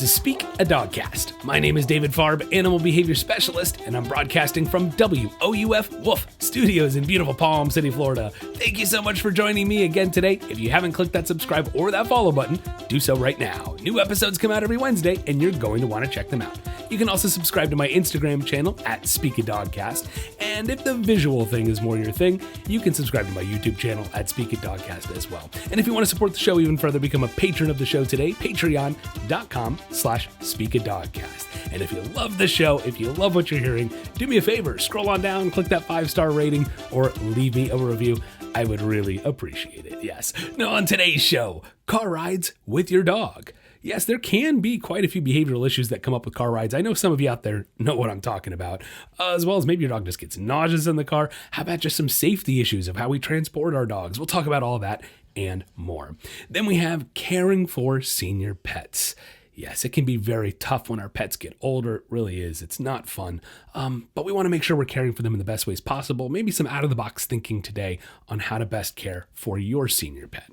to Speak, a Dogcast. My name is David Farb, Animal Behavior Specialist, and I'm broadcasting from WOUF Wolf Studios in beautiful Palm City, Florida. Thank you so much for joining me again today. If you haven't clicked that subscribe or that follow button, do so right now. New episodes come out every Wednesday, and you're going to want to check them out. You can also subscribe to my Instagram channel at Speak a Dogcast, and if the visual thing is more your thing, you can subscribe to my YouTube channel at Speak a Dogcast as well. And if you want to support the show even further, become a patron of the show today, patreon.com/speakadogcast. And if you love the show, if you love what you're hearing, do me a favor, scroll on down, click that 5-star rating, or leave me a review. I would really appreciate it, yes. Now on today's show, car rides with your dog. Yes, there can be quite a few behavioral issues that come up with car rides. I know some of you out there know what I'm talking about, as well as maybe your dog just gets nauseous in the car. How about just some safety issues of how we transport our dogs? We'll talk about all that and more. Then we have caring for senior pets. Yes, it can be very tough when our pets get older. It really is. It's not fun. But we want to make sure we're caring for them in the best ways possible. Maybe some out-of-the-box thinking today on how to best care for your senior pet.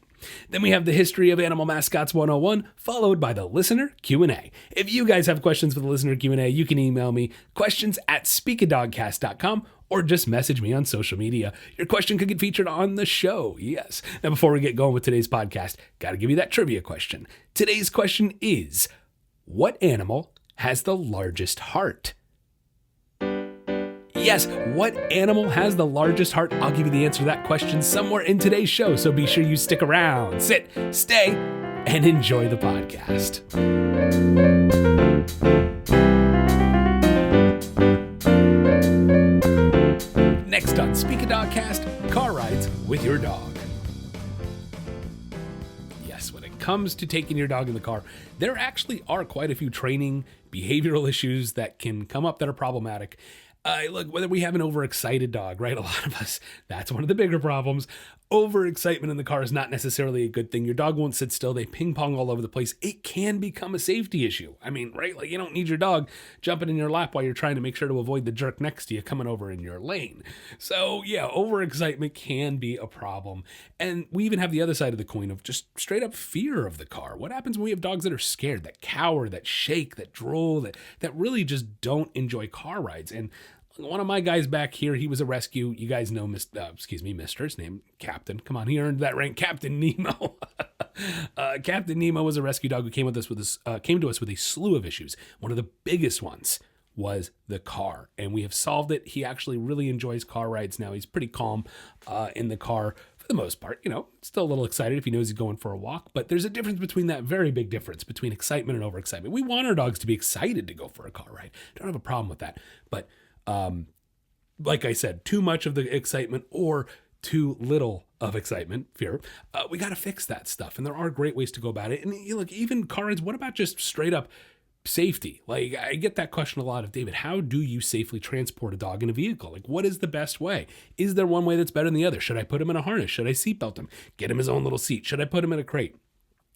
Then we have the History of Animal Mascots 101, followed by the Listener Q&A. If you guys have questions for the Listener Q&A, you can email me questions@speakadogcast.com or just message me on social media. Your question could get featured on the show, yes. Now, before we get going with today's podcast, got to give you that trivia question. Today's question is, what animal has the largest heart? Yes, what animal has the largest heart? I'll give you the answer to that question somewhere in today's show, so be sure you stick around, sit, stay, and enjoy the podcast. Next on Speak a Dogcast, car rides with your dog. Yes, when it comes to taking your dog in the car, there actually are quite a few training, behavioral issues that can come up that are problematic. Look, whether we have an overexcited dog, right? A lot of us, that's one of the bigger problems. Overexcitement in the car is not necessarily a good thing. Your dog won't sit still. They ping pong all over the place. It can become a safety issue. I mean, right? Like, you don't need your dog jumping in your lap while you're trying to make sure to avoid the jerk next to you coming over in your lane. So yeah, overexcitement can be a problem. And we even have the other side of the coin of just straight up fear of the car. What happens when we have dogs that are scared, that cower, that shake, that drool, that really just don't enjoy car rides? And one of my guys back here, he was a rescue. You guys know, Mr. His name, Captain. Come on, he earned that rank, Captain Nemo. Captain Nemo was a rescue dog who came to us with a slew of issues. One of the biggest ones was the car, and we have solved it. He actually really enjoys car rides now. He's pretty calm in the car for the most part. You know, still a little excited if he knows he's going for a walk, but there's a difference between that, very big difference between excitement and overexcitement. We want our dogs to be excited to go for a car ride. Don't have a problem with that, but like I said, too much of the excitement or too little of excitement, fear, we got to fix that stuff. And there are great ways to go about it. And you look, even car rides, what about just straight up safety? Like, I get that question a lot of, David, how do you safely transport a dog in a vehicle? Like, what is the best way? Is there one way that's better than the other? Should I put him in a harness? Should I seatbelt him? Get him his own little seat? Should I put him in a crate?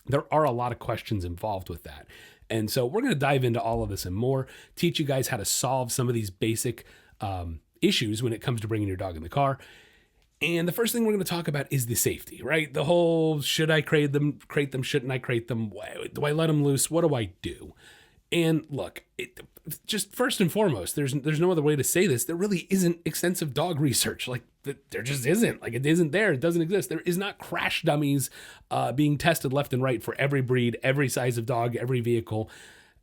There are a lot of questions involved with that. And so we're going to dive into all of this and more, teach you guys how to solve some of these basic issues when it comes to bringing your dog in the car. And the first thing we're going to talk about is the safety, right? The whole, should I crate them? Shouldn't I crate them? Do I let them loose? What do I do? And look, just first and foremost, there's no other way to say this. There really isn't extensive dog research. Like, there just isn't. Like, it isn't there. It doesn't exist. There is not crash dummies being tested left and right for every breed, every size of dog, every vehicle.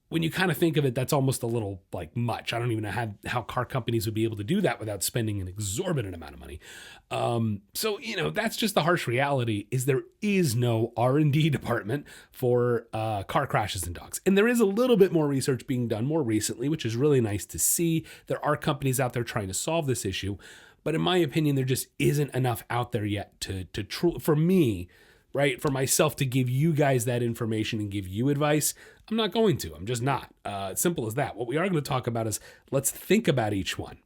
When you kind of think of it, that's almost a little like much. I don't even know how car companies would be able to do that without spending an exorbitant amount of money. So, you know, that's just the harsh reality, is there is no R&D department for car crashes and dogs. And there is a little bit more research being done more recently, which is really nice to see. There are companies out there trying to solve this issue. But in my opinion, there just isn't enough out there yet to for me, right, for myself to give you guys that information and give you advice. I'm not going to. I'm just not. Simple as that. What we are going to talk about is, let's think about each one.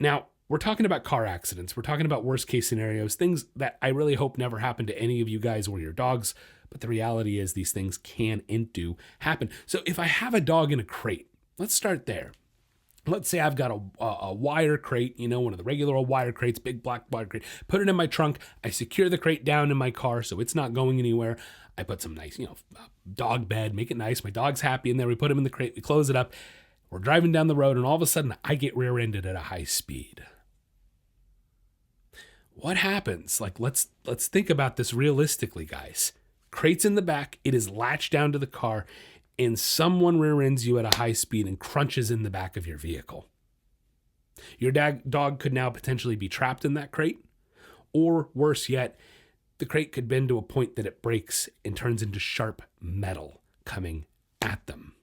Now, we're talking about car accidents. We're talking about worst case scenarios, things that I really hope never happen to any of you guys or your dogs. But the reality is these things can and do happen. So if I have a dog in a crate, let's start there. Let's say I've got a wire crate, one of the regular old wire crates, big black wire crate, put it in my trunk. I secure the crate down in my car so it's not going anywhere. I put some nice, dog bed, make it nice. My dog's happy in there. We put him in the crate. We close it up. We're driving down the road and all of a sudden I get rear-ended at a high speed. What happens? Like, let's think about this realistically, guys. Crate's in the back. It is latched down to the car and someone rear ends you at a high speed and crunches in the back of your vehicle. Your dog could now potentially be trapped in that crate, or worse yet, the crate could bend to a point that it breaks and turns into sharp metal coming at them.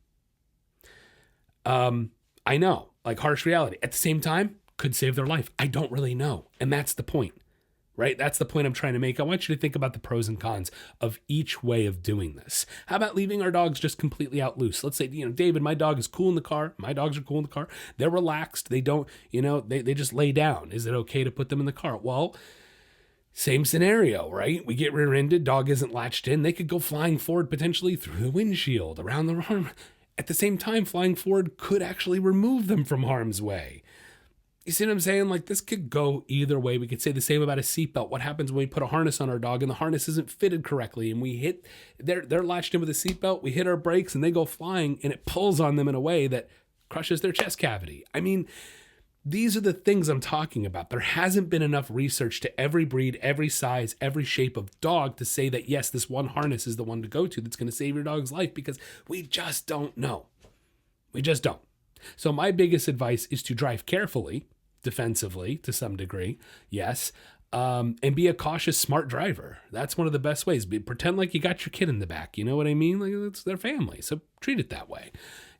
I know, like harsh reality. At the same time, could save their life. I don't really know. And that's the point, right? That's the point I'm trying to make. I want you to think about the pros and cons of each way of doing this. How about leaving our dogs just completely out loose? Let's say, David, my dog is cool in the car. My dogs are cool in the car. They're relaxed. They don't, they just lay down. Is it okay to put them in the car? Well, same scenario, right? We get rear-ended, dog isn't latched in. They could go flying forward potentially through the windshield, around the arm. At the same time, flying forward could actually remove them from harm's way. You see what I'm saying? Like, this could go either way. We could say the same about a seatbelt. What happens when we put a harness on our dog and the harness isn't fitted correctly and we hit, they're latched in with a seatbelt, we hit our brakes and they go flying and it pulls on them in a way that crushes their chest cavity. I mean, these are the things I'm talking about. There hasn't been enough research to every breed, every size, every shape of dog to say that, yes, this one harness is the one to go to that's going to save your dog's life, because we just don't know. We just don't. So my biggest advice is to drive carefully, defensively to some degree, yes, and be a cautious, smart driver. That's one of the best ways. Pretend like you got your kid in the back. You know what I mean? Like, it's their family, so treat it that way.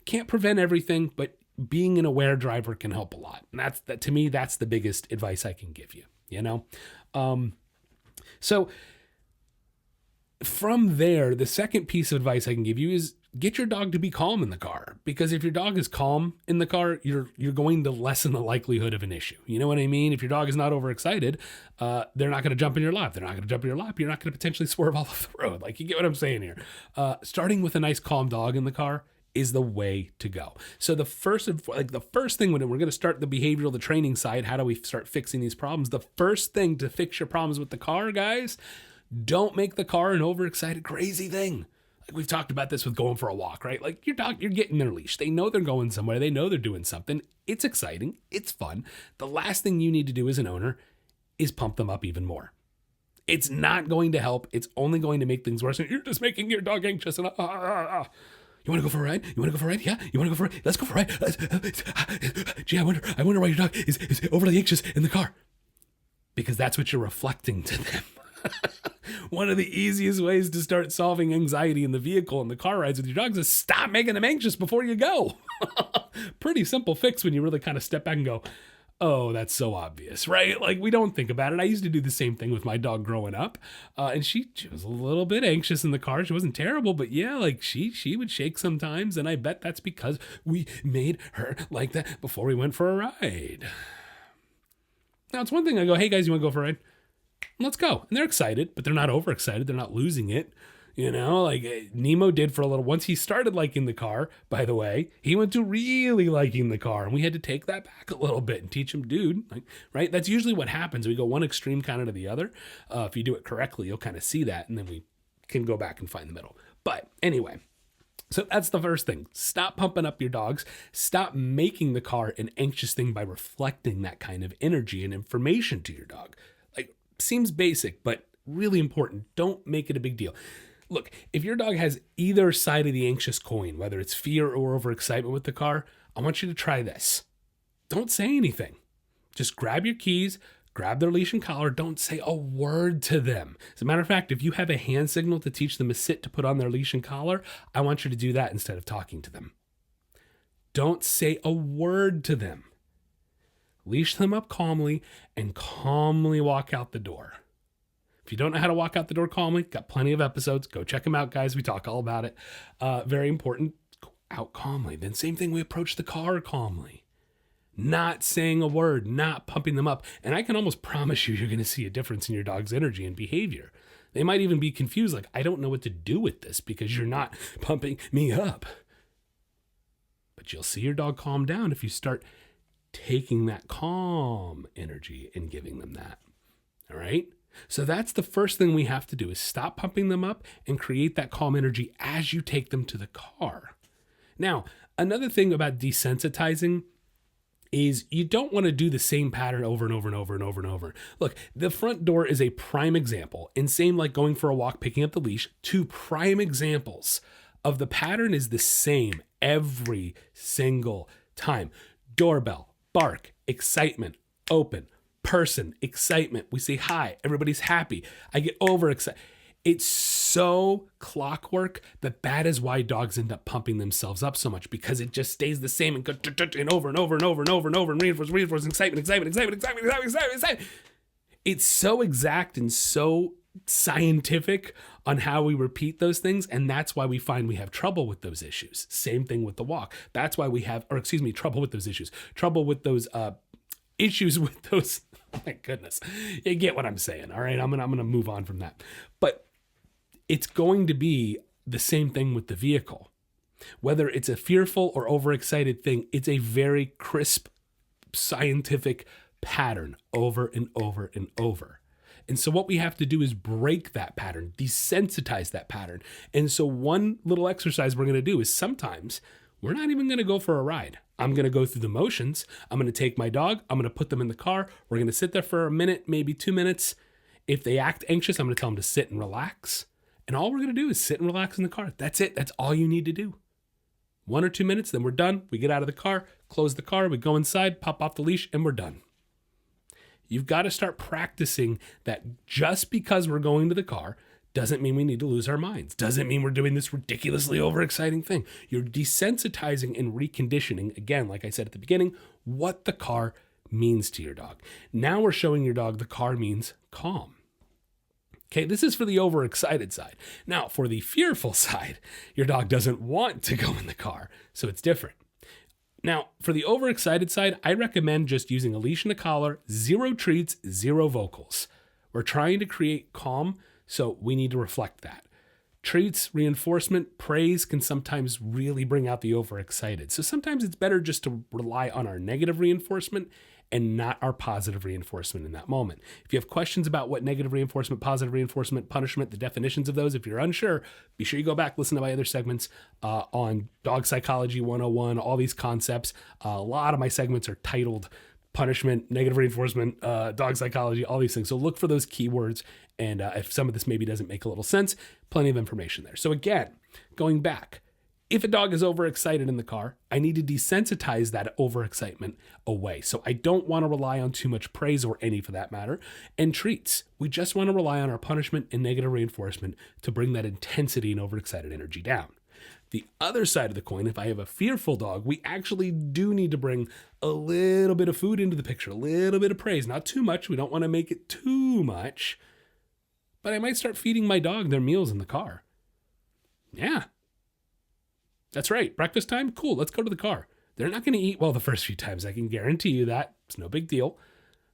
Can't prevent everything, but being an aware driver can help a lot. And that to me, that's the biggest advice I can give you, So from there, the second piece of advice I can give you is get your dog to be calm in the car, because if your dog is calm in the car, you're going to lessen the likelihood of an issue. You know what I mean? If your dog is not overexcited, they're not going to jump in your lap. They're not going to jump in your lap. You're not going to potentially swerve off the road. Like, you get what I'm saying here. Starting with a nice calm dog in the car is the way to go. So the first thing when we're going to start the behavioral, the training side, how do we start fixing these problems? The first thing to fix your problems with the car, guys, don't make the car an overexcited, crazy thing. Like, we've talked about this with going for a walk, right? Like, your dog, you're getting their leash. They know they're going somewhere. They know they're doing something. It's exciting. It's fun. The last thing you need to do as an owner is pump them up even more. It's not going to help. It's only going to make things worse. And you're just making your dog anxious. And you want to go for a ride? You want to go for a ride? Yeah. You want to go for a ride? Let's go for a ride. Gee, I wonder why your dog is overly anxious in the car. Because that's what you're reflecting to them. One of the easiest ways to start solving anxiety in the vehicle and the car rides with your dogs is stop making them anxious before you go. Pretty simple fix when you really kind of step back and go, oh, that's so obvious, right? Like, we don't think about it. I used to do the same thing with my dog growing up. And she was a little bit anxious in the car. She wasn't terrible, but yeah, like she would shake sometimes. And I bet that's because we made her like that before we went for a ride. Now, it's one thing I go, hey guys, you want to go for a ride? Let's go. And they're excited, but they're not overexcited. They're not losing it. Like Nemo did for a little. Once he started liking the car, by the way, he went to really liking the car. And we had to take that back a little bit and teach him, dude, right? That's usually what happens. We go one extreme kind of to the other. If you do it correctly, you'll kind of see that. And then we can go back and find the middle. But anyway, so that's the first thing. Stop pumping up your dogs. Stop making the car an anxious thing by reflecting that kind of energy and information to your dog. Like, seems basic, but really important. Don't make it a big deal. Look, if your dog has either side of the anxious coin, whether it's fear or overexcitement with the car, I want you to try this. Don't say anything. Just grab your keys, grab their leash and collar. Don't say a word to them. As a matter of fact, if you have a hand signal to teach them a sit to put on their leash and collar, I want you to do that instead of talking to them. Don't say a word to them. Leash them up calmly and calmly walk out the door. If you don't know how to walk out the door calmly, got plenty of episodes. Go check them out, guys. We talk all about it. Very important. Go out calmly. Then same thing, we approach the car calmly. Not saying a word, not pumping them up. And I can almost promise you're going to see a difference in your dog's energy and behavior. They might even be confused, like, I don't know what to do with this because you're not pumping me up. But you'll see your dog calm down if you start taking that calm energy and giving them that. All right? So that's the first thing we have to do, is stop pumping them up and create that calm energy as you take them to the car. Now, another thing about desensitizing is you don't want to do the same pattern over and over and over and over and over. Look, the front door is a prime example, and same like going for a walk, picking up the leash, two prime examples of the pattern is the same every single time. Doorbell, bark, excitement, open, person, excitement. We say hi, everybody's happy. I get overexcited. It's so clockwork that is why dogs end up pumping themselves up so much, because it just stays the same and goes and over and over and over and over and over and reinforce excitement. It's so exact and so scientific on how we repeat those things, and that's why we find we have trouble with those issues. Same thing with the walk. That's why we have, trouble with those issues. Trouble with those issues with those. Oh my goodness, you get what I'm saying. All right, I'm gonna move on from that, but it's going to be the same thing with the vehicle. Whether it's a fearful or overexcited thing, it's a very crisp, scientific pattern over and over and over. And so what we have to do is break that pattern, desensitize that pattern. And so one little exercise we're going to do is sometimes we're not even going to go for a ride. I'm going to go through the motions. I'm going to take my dog. I'm going to put them in the car. We're going to sit there for a minute, maybe 2 minutes. If they act anxious, I'm going to tell them to sit and relax. And all we're going to do is sit and relax in the car. That's it. That's all you need to do. 1 or 2 minutes, then we're done. We get out of the car, close the car, we go inside, pop off the leash, and we're done. You've got to start practicing that. Just because we're going to the car doesn't mean we need to lose our minds. Doesn't mean we're doing this ridiculously overexciting thing. You're desensitizing and reconditioning, again, like I said at the beginning, what the car means to your dog. Now we're showing your dog the car means calm. Okay, this is for the overexcited side. Now, for the fearful side, your dog doesn't want to go in the car, so it's different. Now, for the overexcited side, I recommend just using a leash and a collar, 0 treats, 0 vocals. We're trying to create calm, so we need to reflect that. Treats, reinforcement, praise can sometimes really bring out the overexcited. So sometimes it's better just to rely on our negative reinforcement and not our positive reinforcement in that moment. If you have questions about what negative reinforcement, positive reinforcement, punishment, the definitions of those, if you're unsure, be sure you go back, listen to my other segments on Dog Psychology 101, all these concepts. A lot of my segments are titled punishment, negative reinforcement, dog psychology, all these things. So look for those keywords. And if some of this maybe doesn't make a little sense, plenty of information there. So again, going back, if a dog is overexcited in the car, I need to desensitize that overexcitement away. So I don't want to rely on too much praise, or any for that matter, and treats. We just want to rely on our punishment and negative reinforcement to bring that intensity and overexcited energy down. The other side of the coin, if I have a fearful dog, we actually do need to bring a little bit of food into the picture, a little bit of praise, not too much. We don't want to make it too much, but I might start feeding my dog their meals in the car. Yeah. That's right. Breakfast time? Cool. Let's go to the car. They're not going to eat well the first few times. I can guarantee you that. It's no big deal.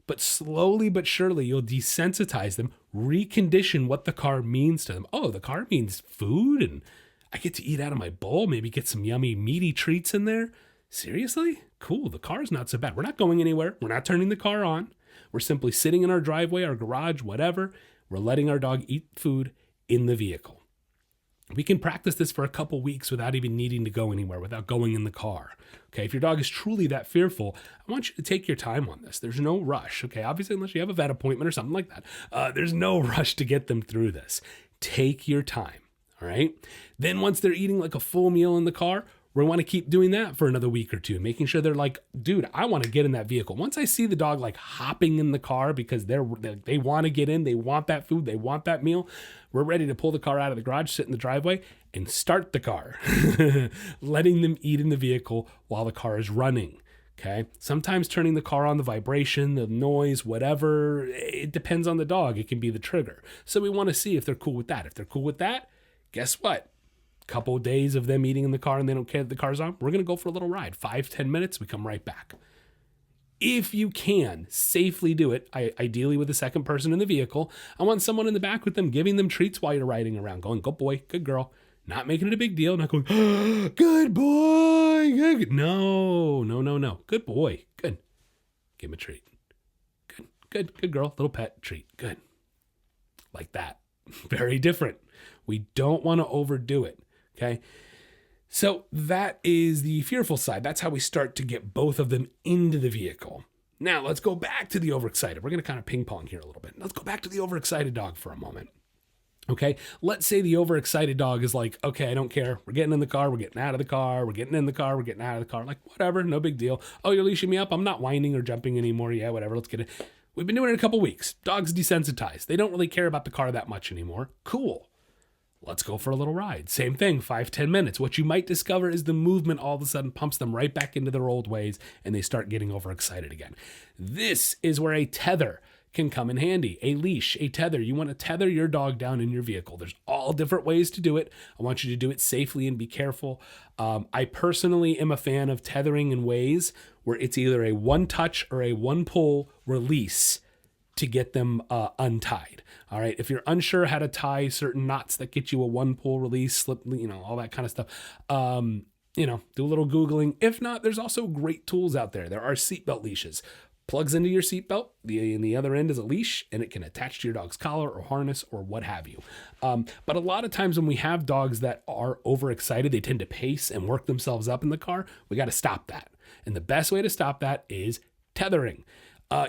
But slowly but surely, you'll desensitize them, recondition what the car means to them. Oh, the car means food, and I get to eat out of my bowl, maybe get some yummy, meaty treats in there. Seriously? Cool. The car's not so bad. We're not going anywhere. We're not turning the car on. We're simply sitting in our driveway, our garage, whatever. We're letting our dog eat food in the vehicle. We can practice this for a couple weeks without even needing to go anywhere, without going in the car. Okay, if your dog is truly that fearful, I want you to take your time on this. There's no rush. Okay, obviously, unless you have a vet appointment or something like that, there's no rush to get them through this. Take your time. All right. Then once they're eating like a full meal in the car, we want to keep doing that for another week or two, making sure they're like, dude, I want to get in that vehicle. Once I see the dog like hopping in the car because they want to get in, they want that food, they want that meal, we're ready to pull the car out of the garage, sit in the driveway, and start the car, letting them eat in the vehicle while the car is running. Okay. Sometimes turning the car on, the vibration, the noise, whatever, it depends on the dog. It can be the trigger. So we want to see if they're cool with that. If they're cool with that, guess what? Couple of days of them eating in the car and they don't care that the car's on, we're going to go for a little ride. 5-10 minutes, we come right back. If you can safely do it, ideally with a second person in the vehicle, I want someone in the back with them, giving them treats while you're riding around, going, good boy, good girl. Not making it a big deal, not going, oh, good boy. Good. No. Good boy. Good. Give him a treat. Good girl. Little pet treat. Good. Like that. Very different. We don't want to overdo it. Okay. So that is the fearful side. That's how we start to get both of them into the vehicle. Now let's go back to the overexcited. We're going to kind of ping pong here a little bit. Let's go back to the overexcited dog for a moment. Okay, let's say the overexcited dog is like, okay, I don't care. We're getting in the car. We're getting out of the car. We're getting in the car. We're getting out of the car. Like, whatever, no big deal. Oh, you're leashing me up. I'm not whining or jumping anymore. Yeah, whatever. Let's get it. We've been doing it a couple weeks. Dog's desensitized. They don't really care about the car that much anymore. Cool. Let's go for a little ride. Same thing, 5-10 minutes. What you might discover is the movement all of a sudden pumps them right back into their old ways and they start getting overexcited again. This is where a tether can come in handy. A leash, a tether. You want to tether your dog down in your vehicle. There's all different ways to do it. I want you to do it safely and be careful. I personally am a fan of tethering in ways where it's either a one touch or a one pull release to get them untied. All right. If you're unsure how to tie certain knots that get you a one pull release, slip, all that kind of stuff, do a little Googling. If not, there's also great tools out there. There are seatbelt leashes. Plugs into your seatbelt. In the other end is a leash, and it can attach to your dog's collar or harness or what have you. But a lot of times when we have dogs that are overexcited, they tend to pace and work themselves up in the car. We got to stop that. And the best way to stop that is tethering.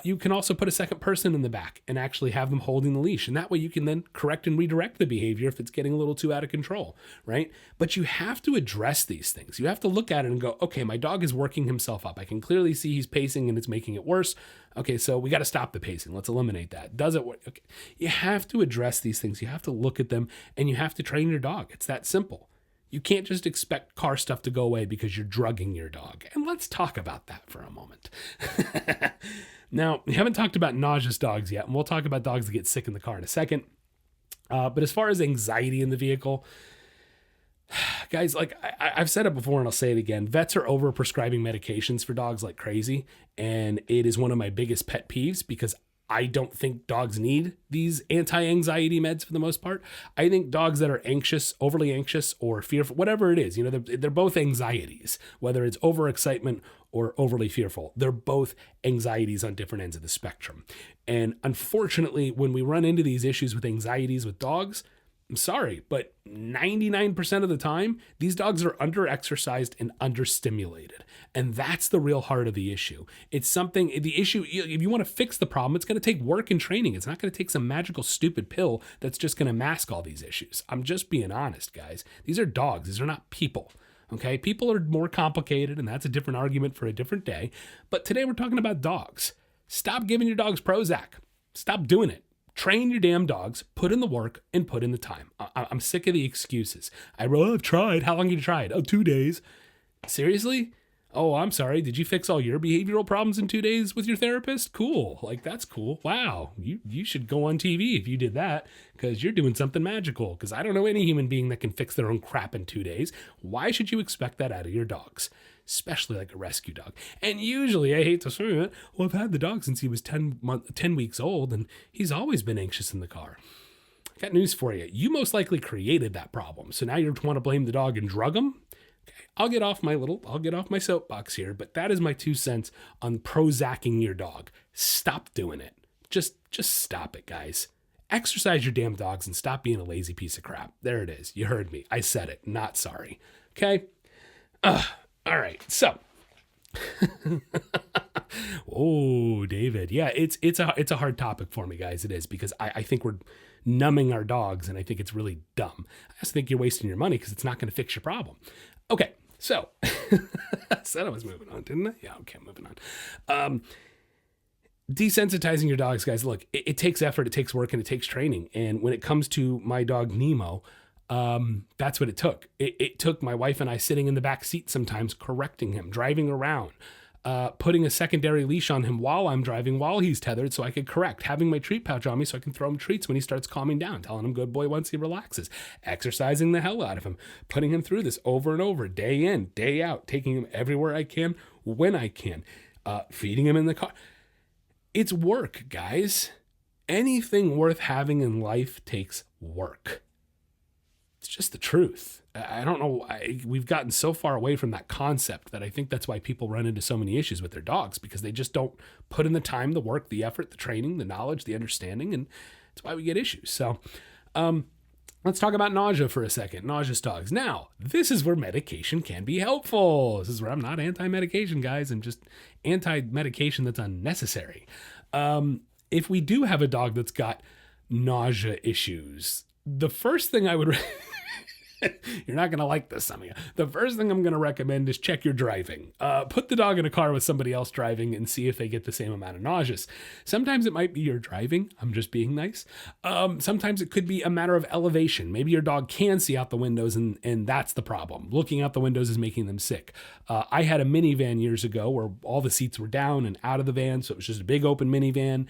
You can also put a second person in the back and actually have them holding the leash. And that way you can then correct and redirect the behavior if it's getting a little too out of control, right? But you have to address these things. You have to look at it and go, okay, my dog is working himself up. I can clearly see he's pacing and it's making it worse. Okay, so we got to stop the pacing. Let's eliminate that. Does it work? Okay. You have to address these things. You have to look at them and you have to train your dog. It's that simple. You can't just expect car stuff to go away because you're drugging your dog. And let's talk about that for a moment. Now, we haven't talked about nauseous dogs yet, and we'll talk about dogs that get sick in the car in a second. But as far as anxiety in the vehicle, guys, like I've said it before and I'll say it again, vets are over prescribing medications for dogs like crazy. And it is one of my biggest pet peeves because I don't think dogs need these anti-anxiety meds for the most part. I think dogs that are anxious, overly anxious, or fearful, whatever it is, they're both anxieties, whether it's overexcitement or overly fearful. They're both anxieties on different ends of the spectrum. And unfortunately, when we run into these issues with anxieties with dogs, I'm sorry, but 99% of the time, these dogs are under-exercised and under-stimulated. And that's the real heart of the issue. It's something, the issue, if you want to fix the problem, it's going to take work and training. It's not going to take some magical stupid pill that's just going to mask all these issues. I'm just being honest, guys. These are dogs. These are not people. Okay? People are more complicated, and that's a different argument for a different day. But today we're talking about dogs. Stop giving your dogs Prozac. Stop doing it. Train your damn dogs, put in the work, and put in the time. I'm sick of the excuses. I've tried. How long have you tried? Oh, 2 days. Seriously? Oh, I'm sorry. Did you fix all your behavioral problems in 2 days with your therapist? Cool. Like, that's cool. Wow. You should go on TV if you did that because you're doing something magical. Because I don't know any human being that can fix their own crap in 2 days. Why should you expect that out of your dogs? Especially like a rescue dog. And usually, I hate to say it, well, I've had the dog since he was 10 weeks old, and he's always been anxious in the car. I got news for you. You most likely created that problem. So now you want to blame the dog and drug him? Okay, I'll get off my soapbox here, but that is my 2 cents on Prozacking your dog. Stop doing it. Just stop it, guys. Exercise your damn dogs and stop being a lazy piece of crap. There it is. You heard me. I said it. Not sorry. Okay? All right, so, oh, David, yeah, it's a hard topic for me, guys. It is because I think we're numbing our dogs, and I think it's really dumb. I just think you're wasting your money because it's not going to fix your problem. Okay, so I said I was moving on, didn't I? Yeah, okay, moving on. Desensitizing your dogs, guys. Look, it takes effort, it takes work, and it takes training. And when it comes to my dog Nemo, that's what it took. It took my wife and I sitting in the back seat sometimes, correcting him, driving around, putting a secondary leash on him while I'm driving, while he's tethered so I could correct, having my treat pouch on me so I can throw him treats when he starts calming down, telling him good boy once he relaxes, exercising the hell out of him, putting him through this over and over, day in, day out, taking him everywhere I can, when I can, feeding him in the car. It's work, guys. Anything worth having in life takes work. It's just the truth. I don't know. We've gotten so far away from that concept that I think that's why people run into so many issues with their dogs, because they just don't put in the time, the work, the effort, the training, the knowledge, the understanding, and that's why we get issues. So let's talk about nausea for a second. Nauseous dogs. Now, this is where medication can be helpful. This is where I'm not anti-medication, guys. I'm just anti-medication that's unnecessary. If we do have a dog that's got nausea issues, the first thing I would you're not going to like this, some of you. The first thing I'm going to recommend is check your driving. Put the dog in a car with somebody else driving and see if they get the same amount of nauseous. Sometimes it might be your driving. I'm just being nice. Sometimes it could be a matter of elevation. Maybe your dog can see out the windows and that's the problem. Looking out the windows is making them sick. I had a minivan years ago where all the seats were down and out of the van. So it was just a big open minivan.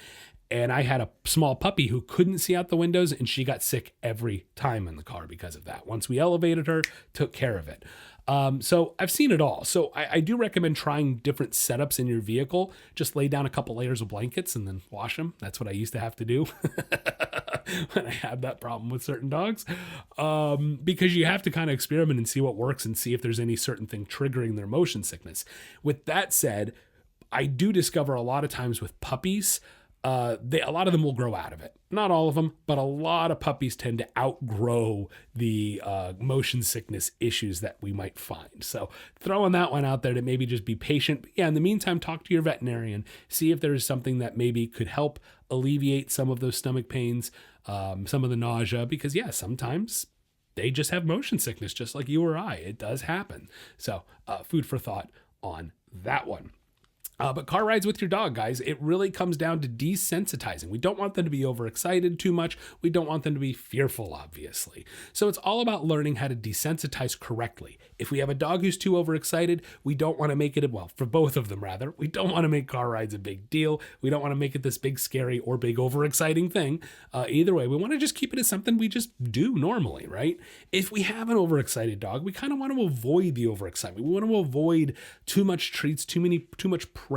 And I had a small puppy who couldn't see out the windows, and she got sick every time in the car because of that. Once we elevated her, took care of it. So I've seen it all. So I do recommend trying different setups in your vehicle. Just lay down a couple layers of blankets and then wash them. That's what I used to have to do when I had that problem with certain dogs. Because you have to kind of experiment and see what works and see if there's any certain thing triggering their motion sickness. With that said, I do discover a lot of times with puppies, a lot of them will grow out of it. Not all of them, but a lot of puppies tend to outgrow the motion sickness issues that we might find. So throwing that one out there to maybe just be patient. But yeah, in the meantime, talk to your veterinarian. See if there's something that maybe could help alleviate some of those stomach pains, some of the nausea. Because yeah, sometimes they just have motion sickness, just like you or I. It does happen. So food for thought on that one. But car rides with your dog, guys, it really comes down to desensitizing. We don't want them to be overexcited too much. We don't want them to be fearful, obviously. So it's all about learning how to desensitize correctly. If we have a dog who's too overexcited, we don't want to make it, well, for both of them rather, we don't want to make car rides a big deal. We don't want to make it this big, scary, or big overexciting thing. Either way, we want to just keep it as something we just do normally, right? If we have an overexcited dog, we kind of want to avoid the overexcitement. We want to avoid too much treats, too much praise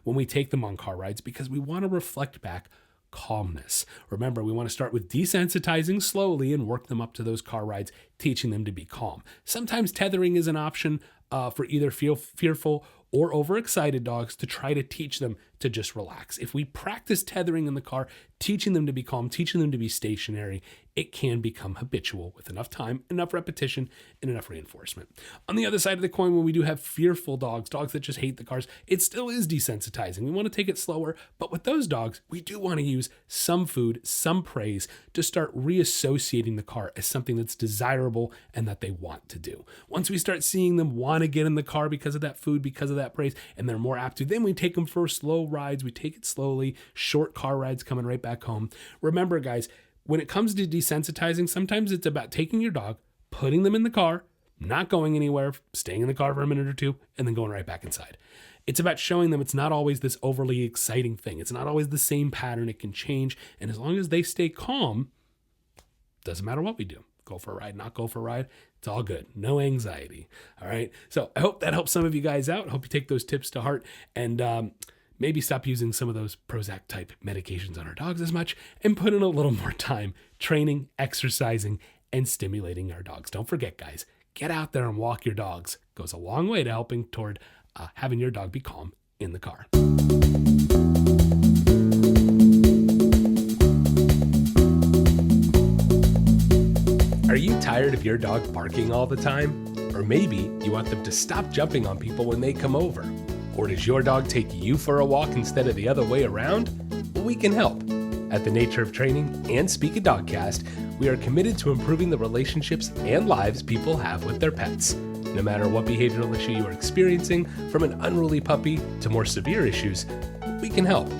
when we take them on car rides, because we want to reflect back calmness. Remember, we want to start with desensitizing slowly and work them up to those car rides, teaching them to be calm. Sometimes tethering is an option for either fearful or overexcited dogs to try to teach them to just relax. If we practice tethering in the car, teaching them to be calm, teaching them to be stationary, it can become habitual with enough time, enough repetition, and enough reinforcement. On the other side of the coin, when we do have fearful dogs that just hate the cars, it still is desensitizing. We want to take it slower, but with those dogs, we do want to use some food, some praise to start reassociating the car as something that's desirable and that they want to do. Once we start seeing them want to get in the car because of that food, because of that praise, and they're more apt to, then we take them for slow rides. We take it slowly, short car rides coming right back home. Remember, guys, when it comes to desensitizing, sometimes it's about taking your dog, putting them in the car, not going anywhere, staying in the car for a minute or two, and then going right back inside. It's about showing them it's not always this overly exciting thing. It's not always the same pattern. It can change. And as long as they stay calm, doesn't matter what we do. Go for a ride, not go for a ride. It's all good. No anxiety. All right. So I hope that helps some of you guys out. I hope you take those tips to heart and maybe stop using some of those Prozac type medications on our dogs as much and put in a little more time training, exercising, and stimulating our dogs. Don't forget, guys, get out there and walk your dogs. It goes a long way to helping toward having your dog be calm in the car. Are you tired of your dog barking all the time? Or maybe you want them to stop jumping on people when they come over? Or does your dog take you for a walk instead of the other way around? Well, we can help. At the Nature of Training and Speak a Dogcast, we are committed to improving the relationships and lives people have with their pets. No matter what behavioral issue you are experiencing, from an unruly puppy to more severe issues, we can help.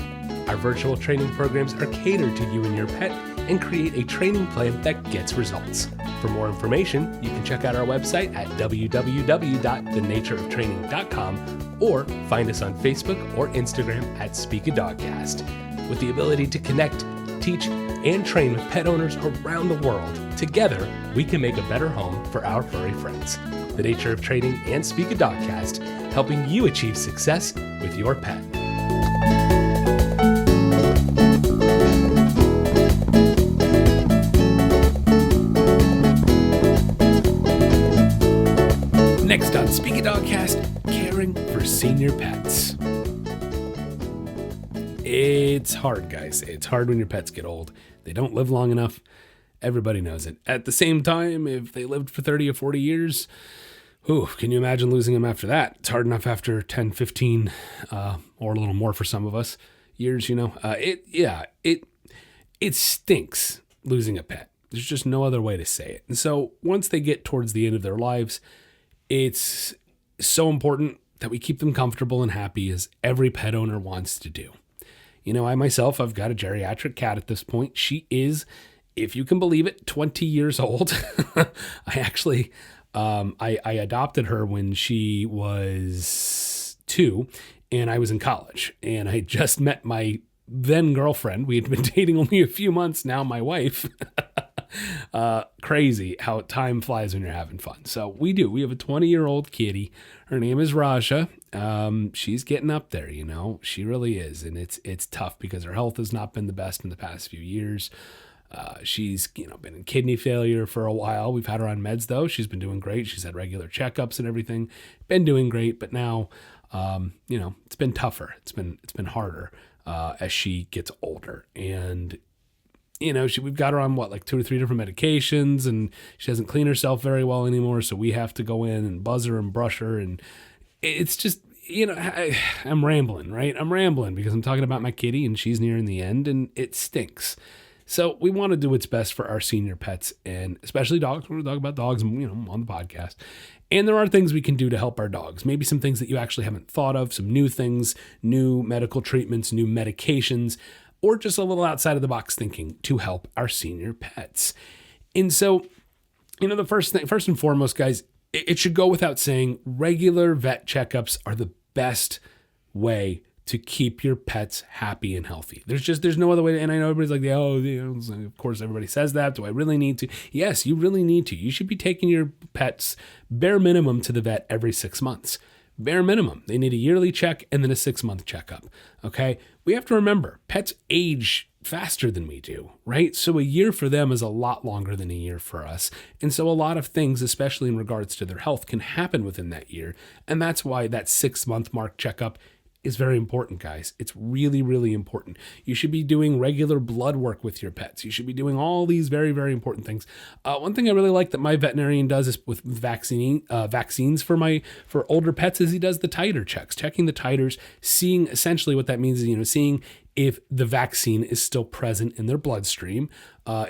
Our virtual training programs are catered to you and your pet and create a training plan that gets results. For more information, you can check out our website at www.thenatureoftraining.com or find us on Facebook or Instagram at Speak a Dogcast. With the ability to connect, teach, and train with pet owners around the world, together we can make a better home for our furry friends. The Nature of Training and Speak a Dogcast, helping you achieve success with your pet. hard, guys. It's hard when your pets get old. They don't live long enough. Everybody knows it. At the same time, if they lived for 30 or 40 years, can you imagine losing them after that? It's hard enough after 10, 15, or a little more for some of us years, it stinks losing a pet. There's just no other way to say it. And so once they get towards the end of their lives, it's so important that we keep them comfortable and happy, as every pet owner wants to do. I myself, I've got a geriatric cat at this point. She is, if you can believe it, 20 years old. I actually, I adopted her when she was 2 and I was in college, and I just met my then girlfriend. We had been dating only a few months, now my wife. Crazy how time flies when you're having fun. So we have a 20-year-old kitty. Her name is Raja. She's getting up there, she really is. And it's tough because her health has not been the best in the past few years. She's, been in kidney failure for a while. We've had her on meds though. She's been doing great. She's had regular checkups and everything, been doing great. But now, it's been tougher. It's been harder, as she gets older. And we've got her on 2 or 3 different medications, and she doesn't clean herself very well anymore. So we have to go in and buzz her and brush her. And it's just, I'm rambling, right? I'm rambling because I'm talking about my kitty and she's nearing the end and it stinks. So we want to do what's best for our senior pets, and especially dogs. We're going to talk about dogs, on the podcast. And there are things we can do to help our dogs. Maybe some things that you actually haven't thought of, some new things, new medical treatments, new medications, or just a little outside of the box thinking to help our senior pets. And so, the first and foremost, guys, it should go without saying, regular vet checkups are the best way to keep your pets happy and healthy. There's no other way to, and I know everybody's like, of course everybody says that. Do I really need to? Yes, you really need to. You should be taking your pets bare minimum to the vet every 6 months. Bare minimum. They need a yearly check and then a 6-month checkup. Okay. We have to remember, pets age faster than we do, right? So a year for them is a lot longer than a year for us. And so a lot of things, especially in regards to their health, can happen within that year. And that's why that 6-month mark checkup is very important, guys. It's really, really important. You should be doing regular blood work with your pets. You should be doing all these very, very important things. One thing I really like that my veterinarian does is with vaccines for older pets is he does the titer checks, checking the titers, seeing essentially what that means is, seeing if the vaccine is still present in their bloodstream,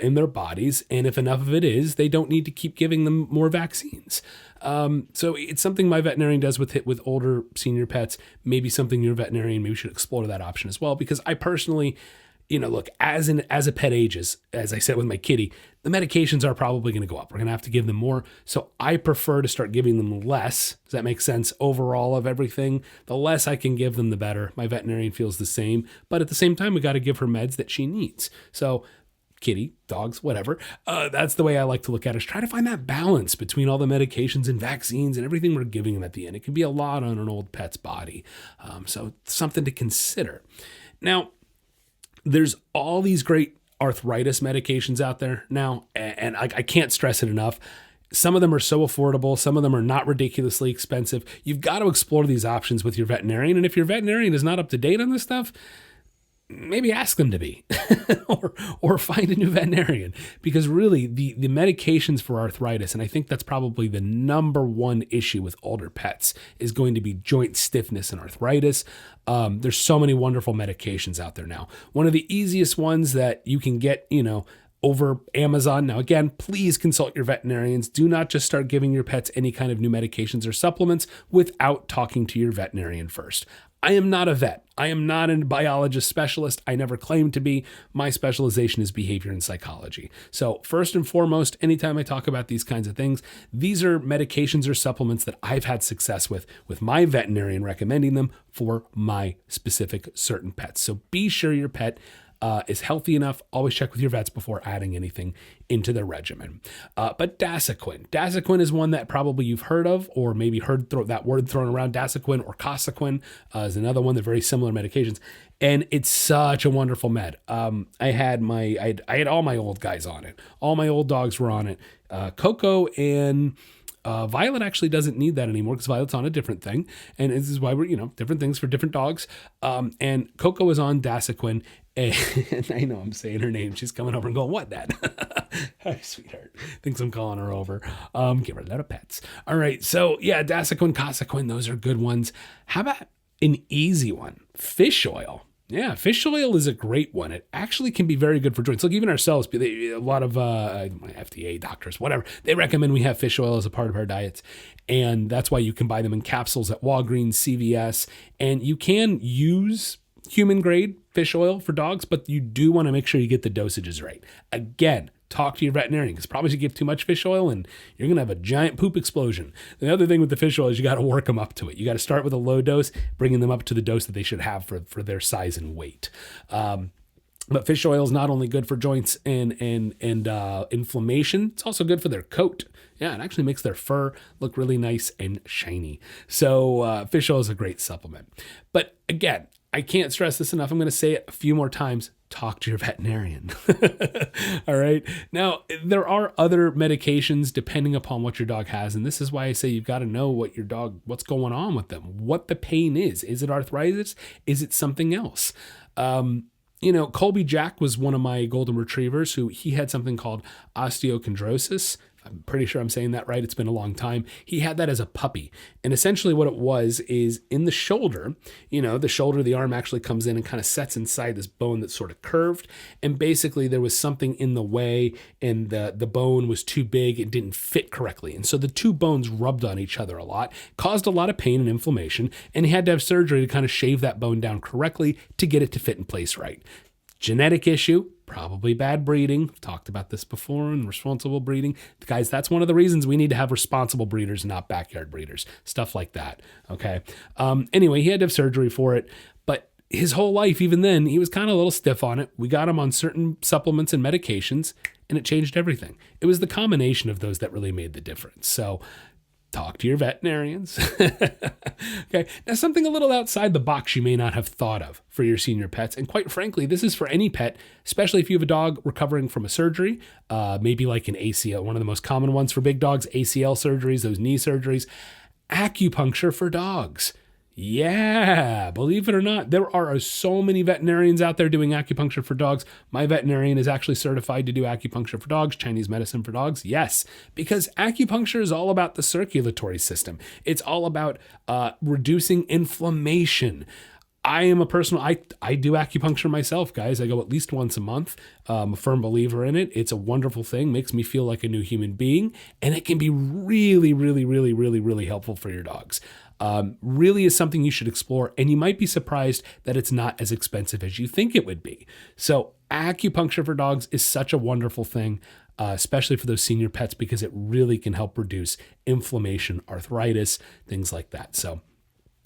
in their bodies. And if enough of it is, they don't need to keep giving them more vaccines. So it's something my veterinarian does with older senior pets. Maybe something your veterinarian maybe should explore that option as well. Because I personally, look, as a pet ages, as I said with my kitty, the medications are probably going to go up. We're going to have to give them more. So I prefer to start giving them less. Does that make sense? Overall of everything, the less I can give them, the better. My veterinarian feels the same. But at the same time, we got to give her meds that she needs. So kitty, dogs, whatever. That's the way I like to look at it, is try to find that balance between all the medications and vaccines and everything we're giving them at the end. It can be a lot on an old pet's body. So it's something to consider. Now, there's all these great arthritis medications out there now, and I can't stress it enough. Some of them are so affordable. Some of them are not ridiculously expensive. You've got to explore these options with your veterinarian. And if your veterinarian is not up to date on this stuff, maybe ask them to be or find a new veterinarian, because really the medications for arthritis, and I think that's probably the number one issue with older pets, is going to be joint stiffness and arthritis. There's so many wonderful medications out there now. One of the easiest ones that you can get, over Amazon. Now, again, please consult your veterinarians. Do not just start giving your pets any kind of new medications or supplements without talking to your veterinarian first. I am not a vet. I am not a biologist specialist. I never claimed to be. My specialization is behavior and psychology. So first and foremost, anytime I talk about these kinds of things, these are medications or supplements that I've had success with my veterinarian recommending them for my specific certain pets. So be sure your pet is healthy enough. Always check with your vets before adding anything into their regimen. But Dasaquin. Dasaquin is one that probably you've heard of, or maybe heard that word thrown around. Dasaquin or Cosaquin is another one. They're very similar medications. And it's such a wonderful med. I had all my old guys on it. All my old dogs were on it. Coco and Violet actually doesn't need that anymore because Violet's on a different thing. And this is why we're, different things for different dogs. And Coco is on Dasequin. And I know I'm saying her name. She's coming over and going, "What, Dad?" Hi, sweetheart. Thinks I'm calling her over. Get rid of pets. All right. So yeah, Dasequin, Casequin, those are good ones. How about an easy one? Fish oil. Yeah, fish oil is a great one. It actually can be very good for joints. Look, even ourselves, a lot of FDA doctors, whatever, they recommend we have fish oil as a part of our diets. And that's why you can buy them in capsules at Walgreens, CVS. And you can use human grade fish oil for dogs, but you do want to make sure you get the dosages right. Again, talk to your veterinarian because probably you give too much fish oil and you're going to have a giant poop explosion. The other thing with the fish oil is you got to work them up to it. You got to start with a low dose, bringing them up to the dose that they should have for their size and weight. But fish oil is not only good for joints and inflammation, it's also good for their coat. Yeah, it actually makes their fur look really nice and shiny. So fish oil is a great supplement. But again, I can't stress this enough. I'm going to say it a few more times. Talk to your veterinarian. All right. Now, there are other medications depending upon what your dog has. And this is why I say you've got to know what's going on with them, what the pain is. Is it arthritis? Is it something else? Colby Jack was one of my golden retrievers he had something called osteochondrosis. I'm pretty sure I'm saying that right. It's been a long time. He had that as a puppy. And essentially what it was is in the shoulder, the arm actually comes in and kind of sets inside this bone that's sort of curved. And basically there was something in the way and the bone was too big. It didn't fit correctly. And so the two bones rubbed on each other a lot, caused a lot of pain and inflammation. And he had to have surgery to kind of shave that bone down correctly to get it to fit in place right. Genetic issue, probably bad breeding. I've talked about this before, and responsible breeding. Guys, that's one of the reasons we need to have responsible breeders, not backyard breeders. Stuff like that, okay? Anyway, he had to have surgery for it, but his whole life, even then, he was kind of a little stiff on it. We got him on certain supplements and medications, and it changed everything. It was the combination of those that really made the difference. So talk to your veterinarians. Okay. Now, something a little outside the box you may not have thought of for your senior pets. And quite frankly, this is for any pet, especially if you have a dog recovering from a surgery, maybe like an ACL, one of the most common ones for big dogs, ACL surgeries, those knee surgeries, acupuncture for dogs. Yeah, believe it or not, there are so many veterinarians out there doing acupuncture for dogs. My veterinarian is actually certified to do acupuncture for dogs, Chinese medicine for dogs. Yes, because acupuncture is all about the circulatory system. It's all about reducing inflammation. I am a personal, I do acupuncture myself, guys. I go at least once a month. I'm a firm believer in it. It's a wonderful thing, makes me feel like a new human being, and it can be really, really, really, really, really helpful for your dogs. Really is something you should explore, and you might be surprised that it's not as expensive as you think it would be. So acupuncture for dogs is such a wonderful thing, especially for those senior pets, because it really can help reduce inflammation, arthritis, things like that. So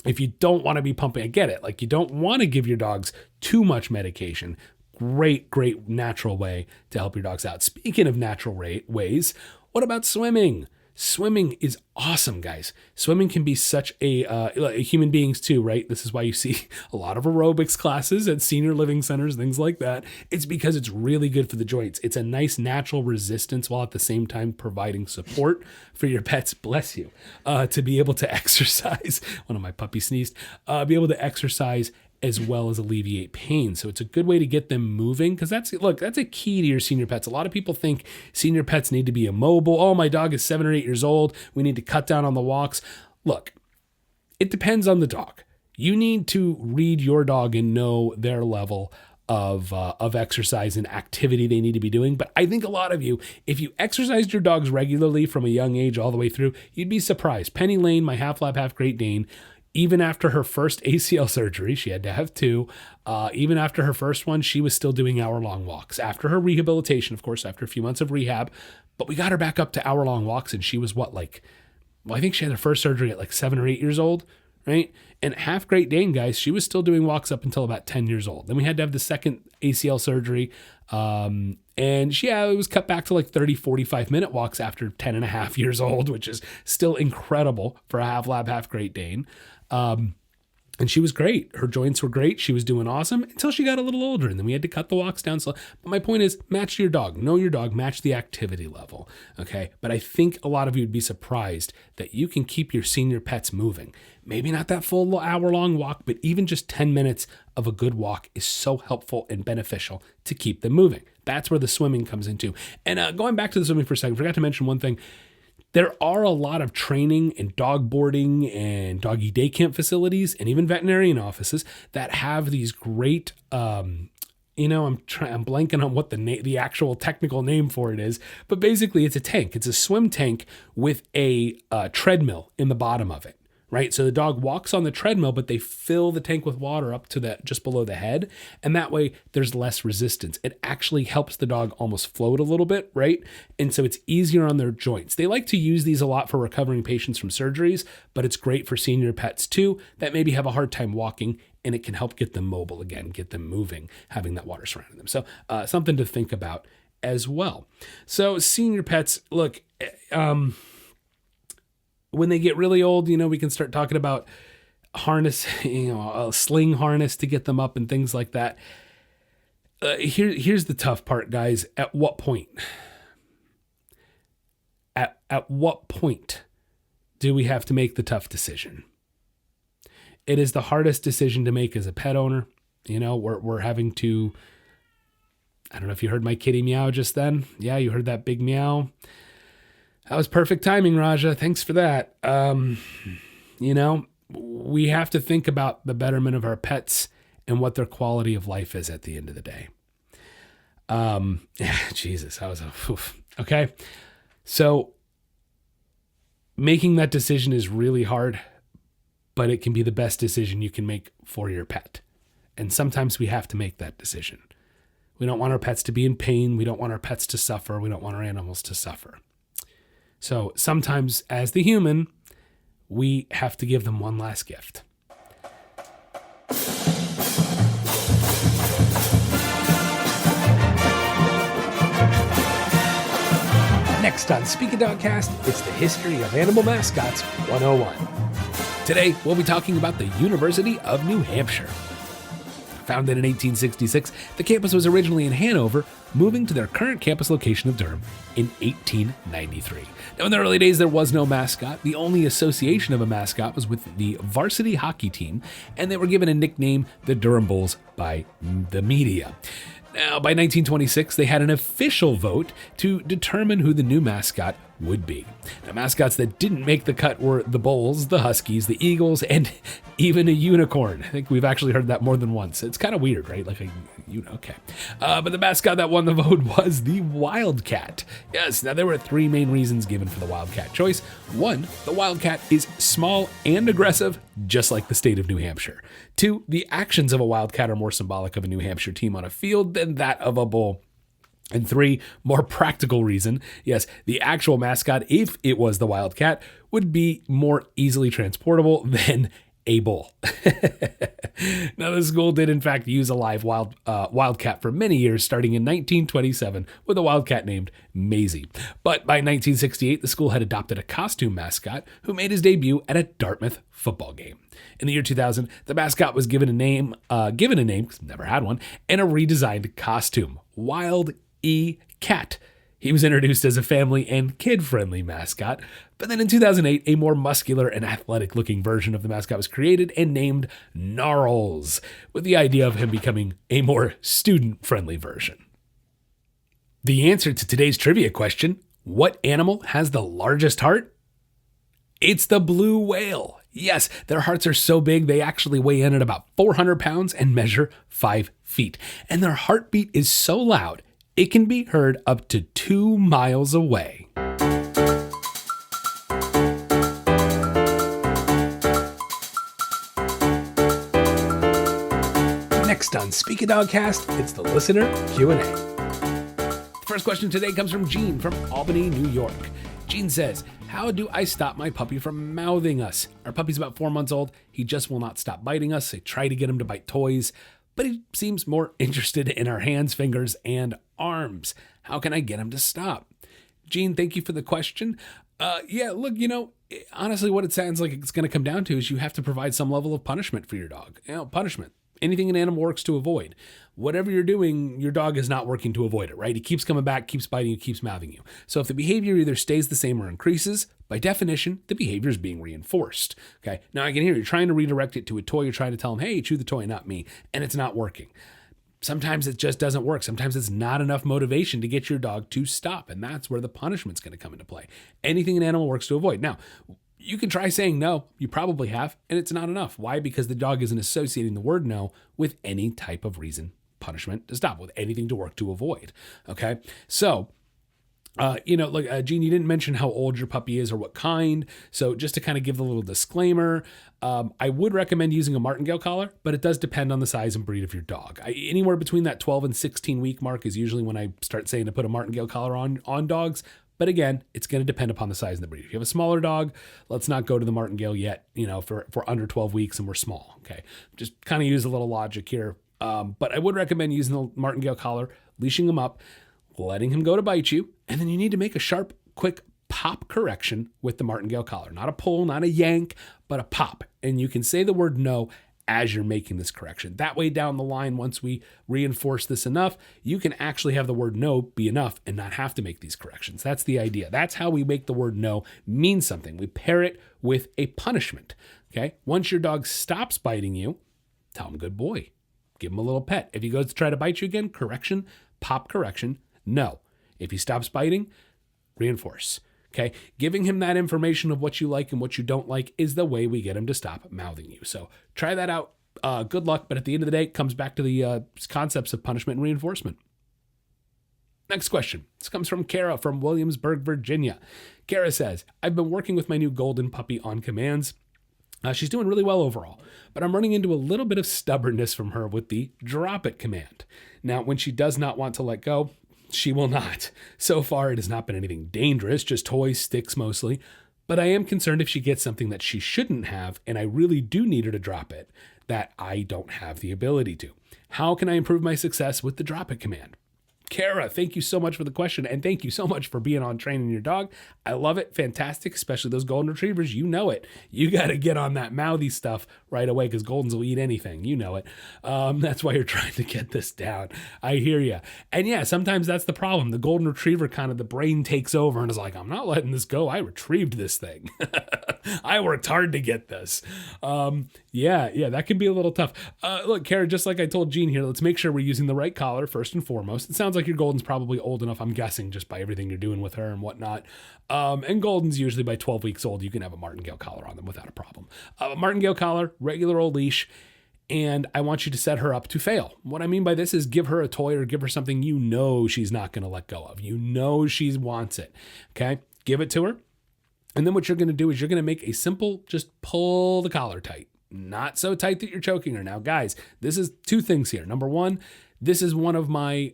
if you don't want to be pumping, I get it. Like you don't want to give your dogs too much medication. Great natural way to help your dogs out. Speaking of natural ways, what about swimming? Swimming is awesome, guys. Swimming can be such human beings too, right? This is why you see a lot of aerobics classes at senior living centers, things like that. It's because it's really good for the joints. It's a nice natural resistance while at the same time providing support for your pets, bless you, to be able to exercise. One of my puppies sneezed. Be able to exercise as well as alleviate pain. So it's a good way to get them moving, because that's a key to your senior pets. A lot of people think senior pets need to be immobile. Oh, my dog is 7 or 8 years old. We need to cut down on the walks. Look, it depends on the dog. You need to read your dog and know their level of exercise and activity they need to be doing. But I think a lot of you, if you exercised your dogs regularly from a young age all the way through, you'd be surprised. Penny Lane, my half lab, half Great Dane, even after her first ACL surgery, she had to have two. Even after her first one, she was still doing hour-long walks. After her rehabilitation, of course, after a few months of rehab, but we got her back up to hour-long walks, and she was I think she had her first surgery at 7 or 8 years old, right? And half Great Dane, guys, she was still doing walks up until about 10 years old. Then we had to have the second ACL surgery, and it was cut back to 30, 45-minute walks after 10 and a half years old, which is still incredible for a half lab, half Great Dane. And she was great. Her joints were great. She was doing awesome until she got a little older. And then we had to cut the walks down. So, but my point is, match your dog. Know your dog. Match the activity level. Okay. But I think a lot of you would be surprised that you can keep your senior pets moving. Maybe not that full hour-long walk, but even just 10 minutes of a good walk is so helpful and beneficial to keep them moving. That's where the swimming comes into. And going back to the swimming for a second, I forgot to mention one thing. There are a lot of training and dog boarding and doggy day camp facilities and even veterinarian offices that have these great, I'm blanking on what the actual technical name for it is, but basically it's a tank. It's a swim tank with a treadmill in the bottom of it. Right. So the dog walks on the treadmill, but they fill the tank with water up to that just below the head. And that way there's less resistance. It actually helps the dog almost float a little bit. Right. And so it's easier on their joints. They like to use these a lot for recovering patients from surgeries, but it's great for senior pets too, that maybe have a hard time walking, and it can help get them mobile again, get them moving, having that water surrounding them. So something to think about as well. So senior pets, look, when they get really old, we can start talking about harness, a sling harness to get them up and things like that. Here's the tough part, guys. At what point? At what point do we have to make the tough decision? It is the hardest decision to make as a pet owner. We're having to, I don't know if you heard my kitty meow just then. Yeah, you heard that big meow. That was perfect timing, Raja. Thanks for that. We have to think about the betterment of our pets and what their quality of life is at the end of the day. Jesus, that was okay. So making that decision is really hard, but it can be the best decision you can make for your pet. And sometimes we have to make that decision. We don't want our pets to be in pain. We don't want our pets to suffer. We don't want our animals to suffer. So sometimes as the human, we have to give them one last gift. Next on Speaking Dogcast, it's the History of Animal Mascots 101. Today, we'll be talking about the University of New Hampshire. Founded in 1866, the campus was originally in Hanover, moving to their current campus location of Durham in 1893. Now, in the early days, there was no mascot. The only association of a mascot was with the varsity hockey team, and they were given a nickname, the Durham Bulls, by the media. Now, by 1926, they had an official vote to determine who the new mascot would be. Now, mascots that didn't make the cut were the Bulls, the Huskies, the Eagles, and even a unicorn. I think we've actually heard that more than once. It's kind of weird, right? Okay. But the mascot that won the vote was the Wildcat. Yes, now there were three main reasons given for the Wildcat choice. One, the Wildcat is small and aggressive, just like the state of New Hampshire. Two, the actions of a Wildcat are more symbolic of a New Hampshire team on a field than that of a bull. And three, more practical reason, yes, the actual mascot, if it was the Wildcat, would be more easily transportable than a bull. Now, the school did in fact use a live wildcat for many years, starting in 1927 with a wildcat named Maisie. But by 1968, the school had adopted a costume mascot who made his debut at a Dartmouth football game. In the year 2000, the mascot was given a name, because never had one, and a redesigned costume, Wild E. Cat. He was introduced as a family and kid-friendly mascot, but then in 2008, a more muscular and athletic-looking version of the mascot was created and named Gnarls, with the idea of him becoming a more student-friendly version. The answer to today's trivia question, what animal has the largest heart? It's the blue whale. Yes, their hearts are so big they actually weigh in at about 400 pounds and measure 5 feet. And their heartbeat is so loud, it can be heard up to 2 miles away. Next on Speak a Dogcast, it's the listener Q&A. The first question today comes from Gene from Albany, New York. Gene says, how do I stop my puppy from mouthing us? Our puppy's about 4 months old. He just will not stop biting us. I try to get him to bite toys, but he seems more interested in our hands, fingers, and arms. How can I get him to stop? Gene, thank you for the question. Look, honestly, what it sounds like it's going to come down to is you have to provide some level of punishment for your dog. Punishment. Anything an animal works to avoid. Whatever you're doing, your dog is not working to avoid it, right? He keeps coming back, keeps biting you, keeps mouthing you. So if the behavior either stays the same or increases, by definition, the behavior is being reinforced. Okay. Now I can hear you're trying to redirect it to a toy. You're trying to tell him, hey, chew the toy, not me. And it's not working. Sometimes it just doesn't work. Sometimes it's not enough motivation to get your dog to stop. And that's where the punishment's going to come into play. Anything an animal works to avoid. Now, you can try saying no. You probably have, and it's not enough. Why? Because the dog isn't associating the word no with any type of reason, punishment to stop, with anything to work to avoid. Okay. So, Gene, you didn't mention how old your puppy is or what kind. So just to kind of give a little disclaimer, I would recommend using a martingale collar, but it does depend on the size and breed of your dog. Anywhere between that 12 and 16 week mark is usually when I start saying to put a martingale collar on dogs. But again, it's going to depend upon the size and the breed. If you have a smaller dog, let's not go to the martingale yet, for under 12 weeks and we're small. Okay. Just kind of use a little logic here. But I would recommend using the martingale collar, leashing him up, letting him go to bite you. And then you need to make a sharp, quick pop correction with the martingale collar. Not a pull, not a yank, but a pop. And you can say the word no as you're making this correction. That way down the line, once we reinforce this enough, you can actually have the word no be enough and not have to make these corrections. That's the idea. That's how we make the word no mean something. We pair it with a punishment. Okay. Once your dog stops biting you, tell him good boy. Give him a little pet. If he goes to try to bite you again, correction, pop correction, no. If he stops biting, reinforce. Okay. Giving him that information of what you like and what you don't like is the way we get him to stop mouthing you. So try that out. Good luck. But at the end of the day, it comes back to the concepts of punishment and reinforcement. Next question. This comes from Kara from Williamsburg, Virginia. Kara says, I've been working with my new golden puppy on commands. She's doing really well overall, but I'm running into a little bit of stubbornness from her with the drop it command. Now, when she does not want to let go, she will not. So far, it has not been anything dangerous, just toys, sticks mostly. But I am concerned if she gets something that she shouldn't have, and I really do need her to drop it, that I don't have the ability to. How can I improve my success with the drop it command? Kara, thank you so much for the question, and thank you so much for being on training your dog. I love it. Fantastic, especially those golden retrievers. You know it. You got to get on that mouthy stuff right away because goldens will eat anything. You know it. That's why you're trying to get this down. I hear you. And yeah, sometimes that's the problem. The golden retriever kind of the brain takes over and is like, I'm not letting this go. I retrieved this thing. I worked hard to get this. Yeah, that can be a little tough. Look, Kara, just like I told Gene here, let's make sure we're using the right collar first and foremost. It sounds like your golden's probably old enough, I'm guessing, just by everything you're doing with her and whatnot. And goldens usually by 12 weeks old, you can have a martingale collar on them without a problem. A martingale collar, regular old leash, and I want you to set her up to fail. What I mean by this is give her a toy or give her something you know she's not going to let go of. You know she wants it. Okay? Give it to her. And then what you're going to do is you're going to make a simple, just pull the collar tight. Not so tight that you're choking her. Now, guys, this is two things here. Number one, this is one of my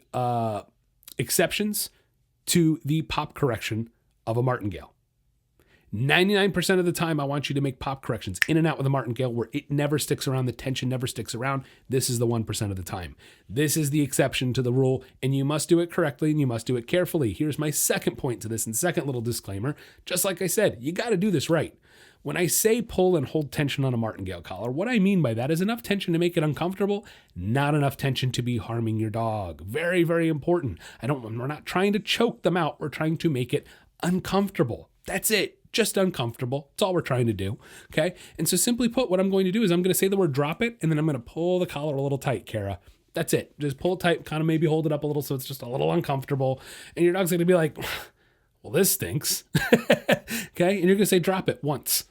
exceptions to the pop correction of a martingale. 99% of the time, I want you to make pop corrections in and out with a martingale where it never sticks around, the tension never sticks around. This is the 1% of the time. This is the exception to the rule, and you must do it correctly and you must do it carefully. Here's my second point to this and second little disclaimer. Just like I said, you got to do this right. When I say pull and hold tension on a martingale collar, what I mean by that is enough tension to make it uncomfortable, not enough tension to be harming your dog. Very, very important. We're not trying to choke them out. We're trying to make it uncomfortable. That's it. Just uncomfortable. That's all we're trying to do. Okay. And so simply put, what I'm going to do is I'm going to say the word drop it, and then I'm going to pull the collar a little tight, Kara. That's it. Just pull it tight, kind of maybe hold it up a little so it's just a little uncomfortable. And your dog's going to be like, well, this stinks. Okay. And you're going to say drop it once.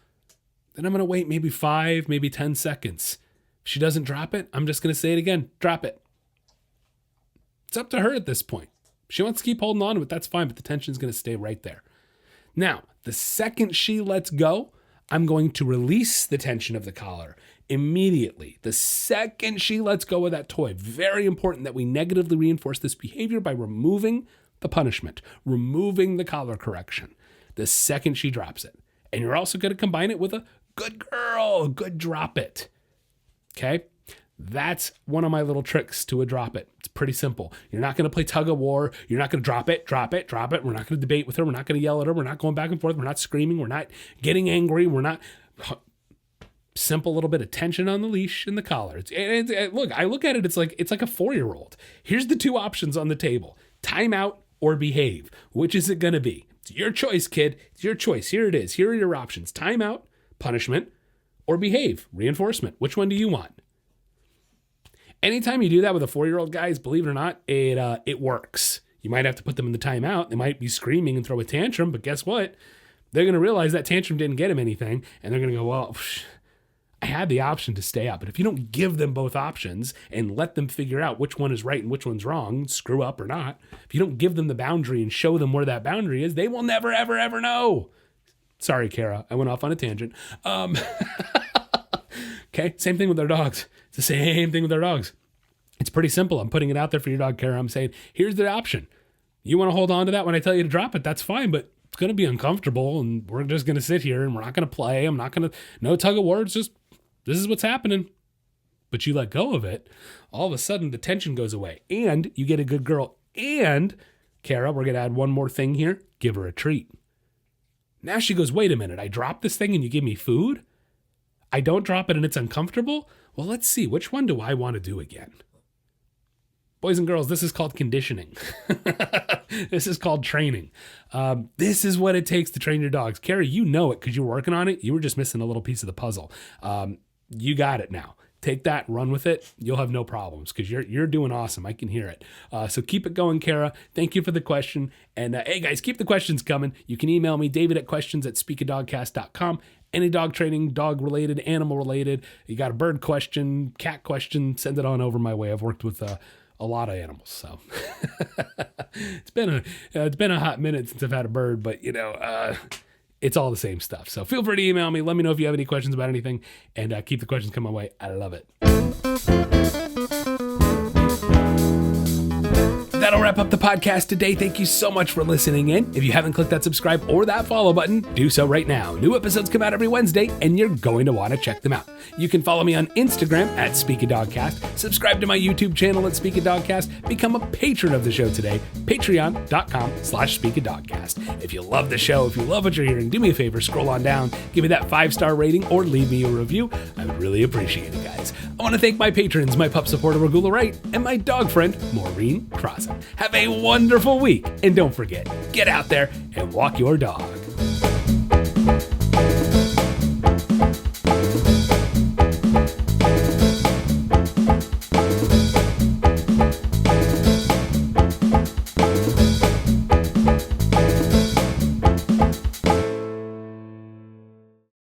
Then I'm going to wait maybe 5, maybe 10 seconds. If she doesn't drop it, I'm just going to say it again. Drop it. It's up to her at this point. If she wants to keep holding on to it, that's fine, but the tension's going to stay right there. Now, the second she lets go, I'm going to release the tension of the collar immediately. The second she lets go of that toy, very important that we negatively reinforce this behavior by removing the punishment, removing the collar correction, the second she drops it. And you're also going to combine it with a good girl, good drop it. Okay? That's one of my little tricks to a drop it. It's pretty simple. You're not going to play tug of war. You're not going to drop it. We're not going to debate with her. We're not going to yell at her. We're not going back and forth. We're not screaming. We're not getting angry. We're not... Simple little bit of tension on the leash and the collar. Look, I look at it, it's like a 4-year-old. Here's the two options on the table. Timeout or behave. Which is it going to be? It's your choice, kid. It's your choice. Here it is. Here are your options. Timeout, punishment, or behave, reinforcement. Which one do you want? Anytime you do that with a 4-year-old, guys, believe it or not, it works. You might have to put them in the timeout. They might be screaming and throw a tantrum, but guess what? They're going to realize that tantrum didn't get them anything, and they're going to go, well, I had the option to stay out. But if you don't give them both options and let them figure out which one is right and which one's wrong, screw up or not, if you don't give them the boundary and show them where that boundary is, they will never, ever, ever know. Sorry, Kara. I went off on a tangent. Okay, same thing with our dogs. It's the same thing with our dogs. It's pretty simple. I'm putting it out there for your dog, Kara. I'm saying, here's the option. You want to hold on to that when I tell you to drop it, that's fine, but it's going to be uncomfortable, and we're just going to sit here, and we're not going to play. I'm not going to, no tug of war. It's just, this is what's happening. But you let go of it, all of a sudden the tension goes away, and you get a good girl. And, Kara, we're going to add one more thing here. Give her a treat. Now she goes, wait a minute, I dropped this thing and you give me food? I don't drop it and it's uncomfortable? Well, let's see, which one do I want to do again? Boys and girls, this is called conditioning. This is called training. This is what it takes to train your dogs. Carrie, you know it because you're working on it. You were just missing a little piece of the puzzle. You got it now. Take that, run with it. You'll have no problems because you're doing awesome. I can hear it. So keep it going, Kara. Thank you for the question. And hey, guys, keep the questions coming. You can email me, david@questions@speakadogcast.com. Any dog training, dog-related, animal-related. You got a bird question, cat question, send it on over my way. I've worked with a lot of animals, so it's been a hot minute since I've had a bird, but it's all the same stuff. So feel free to email me. Let me know if you have any questions about anything, and keep the questions coming my way. I love it. That'll wrap up the podcast today. Thank you so much for listening in. If you haven't clicked that subscribe or that follow button, do so right now. New episodes come out every Wednesday, and you're going to want to check them out. You can follow me on Instagram @SpeakADogcast, subscribe to my YouTube channel @SpeakADogcast, become a patron of the show today, patreon.com/SpeakADogcast. If you love the show, if you love what you're hearing, do me a favor, scroll on down, give me that 5-star rating, or leave me a review. I would really appreciate it, guys. I want to thank my patrons, my pup supporter, Regula Wright, and my dog friend, Maureen Crossan. Have a wonderful week, and don't forget, get out there and walk your dog.